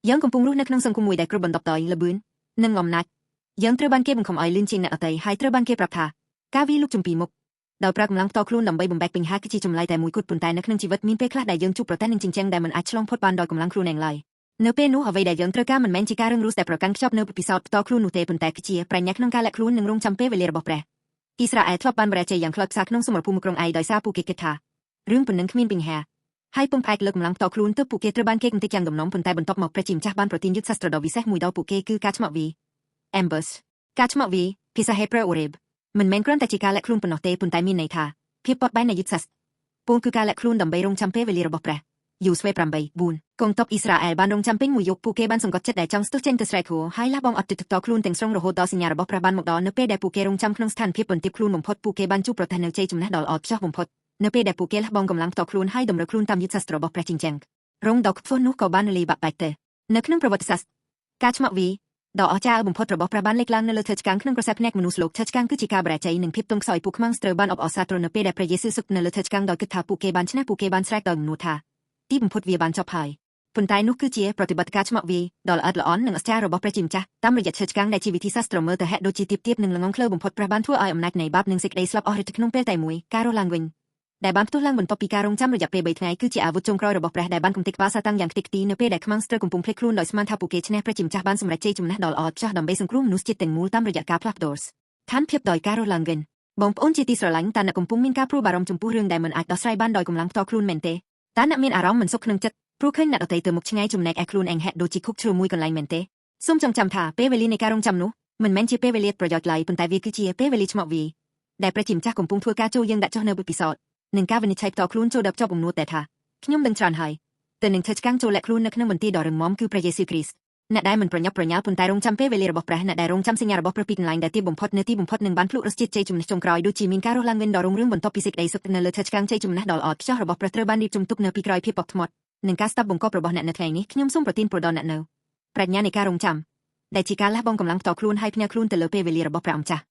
យើងកំពុងរស់នៅក្នុងសង្គមមួយដែលគ្របដណ្ដប់ដោយល្បឿននិងអំណាចយើងត្រូវបានគេបង្ខំឲ្យលឿនជាងអ្នកដទៃហើយត្រូវបានគេប្រាប់ថាការវាយលុកចំពីមុខដោយប្រើកម្លាំងផ្ទាល់ខ្លួនដើម្បីបំបែកបញ្ហាគឺជាចម្លើយតែមួយគត់ប៉ុន្តែនៅក្នុងជីវិតមានពេលខ្លះដែលយើងជួបប្រទះនឹងជញ្ជាំងដែលមិនអាចឆ្លងផុតបានដោយកម្លាំងខ្លួនឯងឡើយនៅពេលនោះអ្វីដែលយើងត្រូវការមិនមែនជាការរឹងរូសតែប្រកាន់ខ្ជាប់នៅពិសោធន៍ផ្ទាល់ខ្លួននោះទេប៉ុន្តែគឺជាប្រាជ្ញាក្នុងការលាក់ខ្លួននិងរងចាំពេលវេលារបស់ព្រះអ៊ីស្រាអែលធ្លាប់បានបរាជ័យយ៉ាងខ្លោចផ្សាក្នុងសមរភូមិក្រុងអៃដោយសារពួកគេគិតថារឿងប៉ុណ្ណឹងគ្មានបញ្ហាហើយពឹងផ្អែកលើកម្លាំងផ្ទាល់ខ្លួនទើបពួកគេត្រូវបានគេកំទេចយ៉ាងដំណំប៉ុន្តែបន្ទាប់មកព្រះជាម្ចាស់បានប្រទានយុទ្ធសាស្ត្រដ៏វិសេសមួយដល់ពួកគេគឺការឆ្មក់វី ambush ការឆ្មក់វីភាសាហេប្រឺ oreb មិនមែនគ្រាន់តែជាការលាក់ខ្លួនប៉ុណ្ណោះទេប៉ុន្តែមានន័យថាភាពបត់បែននៃយុទ្ធសាស្ត្រពោលគឺការលាក់ខ្លួនដើម្បីរងចាំពេលវេលារបស់ព្រះយូស្វេ8:4កងទ័ពអ៊ីស្រាអែលបានរងចាំពេញមួយយប់ពួកគេបានសង្កត់ចិត្តដែលចង់ស្ទុះចេញទៅស្រែខួរហើយលះបង់អត់ទឹកផ្ទាល់ខ្លួនទាំងស្រុងរហូតដល់សញ្ញារបស់ព្រះបានមកដល់នៅពេលដែលពួកគេរងចាំក្នុងស្ថានភាពបន្ទាបខ្លួនបំផុតពួកគេបានជួបប្រទះនូវជ័យជំនះដ៏ល្អឥតខ្ចោះបំផុតនៅពេលដែលពួកគេលះបង់កម្លាំងផ្ទាល់ខ្លួនហើយតម្រូវខ្លួនតាមយុទ្ធសាស្ត្ររបស់ព្រះជាងរងដ៏ខ្ពស់នោះក៏បានលាយបាក់បែកទៅនៅក្នុងប្រវត្តិសាស្ត្រការឆ្មក់វីដ៏អស្ចារ្យបំផុតរបស់ព្រះបានលេចឡើងនៅលើថើឆ្កាងក្នុងក្រសែភ្នែកមនុស្សលោកថើឆ្កាងគឺជាការបរាជ័យនិងភាពទន់ខ្សោយពួកខ្មាំងស្ត្រូវបានអបអរសាទរនៅពេលដែលព្រះយេស៊ូវសុគនៅលើថើឆ្កាងដោយគិតថាពួកគេបានឈ្នះពួកគេបានស្រែកដោយងួនថាទីបំផុតវាបានចប់ហើយប៉ុន្តែនោះគឺជាប្រតិបត្តិការឆ្មក់វីដ៏ល្អិតល្អន់និងអស្ចារ្យរបស់ព្រះជាម្ចាស់តាមរយៈថើឆ្កាងដែលជាវិធីសាស្ត្រមើលទៅហេតុដូចជាទៀបនិងល្ងងខ្លើបំផុតព្រះបានធ្វើឲ្យអំណាចនៃបាបនិងសេចក្តីស្លាប់អស់ឫទ្ធិក្នុងពេលតែមួយការរស់ឡើងវិញដែលបានផ្ទុះឡើងបន្ទាប់ពីការរងចាំរយៈពេល3ថ្ងៃគឺជាអាវុធចុងក្រោយរបស់ព្រះដែលបានកំទេចក្បាលសាតាំងយ៉ាងខ្ទេចខ្ទីនៅពេលដែលខ្មាំងស្ត្រូវកំពុងភ្លេចខ្លួនដោយស្មានថាពួកគេឈ្នះព្រះជាម្ចាស់បានសម្រេចជ័យជំនះដ៏ល្អឥតខ្ចោះដើម្បីសង្គ្រោះមនុស្សជាតិទាំងមូលតាមរយៈការផ្លាស់ប្ដូរស្ថានភាពដោយការរស់ឡើងវិញបងប្អូនជាទីស្រឡាញ់តើអ្នកកំពុងមានការព្រួយបារម្ភចំពោះរឿងដែលមិនអាចដោះស្រាយបានដោយកម្លាំងផ្ទាល់ខ្លួនមែនទេតើអ្នកមានអារម្មណ៍មិនសុខក្នុងចិត្តព្រោះឃើញអ្នកដទៃទៅមុខឆ្ងាយចំណែកឯខ្លួនឯងហេតុដូចជាឃុកជ្រោមួយកន្លែងមែនទេសូមចងចាំថាពេលវេលានៃការរងចាំនោះមិនមែនជាពេលវេលាប្រយោជន៍ឡើយប៉ុន្តែវាគឺជាពេលវេលាឆ្មក់វីដែលព្រះជាម្ចាស់កំពុងធ្វើការចូលយើងដាក់ចុះនៅពិសោធន៍នឹងការវិនិច្ឆ័យផ្ទាល់ខ្លួនចូលដល់ចប់បំណួរតែថាខ្ញុំដឹងច្រើនហើយតែនឹងធ្វើឆ្កាំងចូលលាក់ខ្លួននៅក្នុងបន្ទាយដ៏រឹងមាំគឺព្រះយេស៊ូវគ្រីស្ទអ្នកដែលមិនប្រញាប់ប្រញាល់ប៉ុន្តែរងចាំពេលវេលារបស់ព្រះអ្នកដែលរងចាំសញ្ញារបស់ព្រះពីកន្លែងដែលទាបបំផុតនៅទីបំផុតនឹងបានភ្លុករសជាតិជ័យជំនះចុងក្រោយដូចជាមានការរស់ឡើងវិញដ៏រុងរឿងបន្ទាប់ពីសេចក្តីសុខនៅលើធ្វើឆ្កាំងជ័យជំនះដ៏ល្អឥតខ្ចោះរបស់ព្រះត្រូវបានរៀបចំទុកនៅពីក្រោយភាពបោកថ្មាត់នឹងការស្ដាប់បង្គាប់របស់អ្នកនៅថ្ងៃនេះខ្ញុំសូមប្រទានពរដល់អ្នកនៅប្រាជ្ញានៃការរងចាំដែលជាការលះបង់កម្លាំងផ្ទាល់ខ្លួនហើយផ្ញើខ្លួនទៅលើពេលវេលារបស់ព្រះអម្ចាស់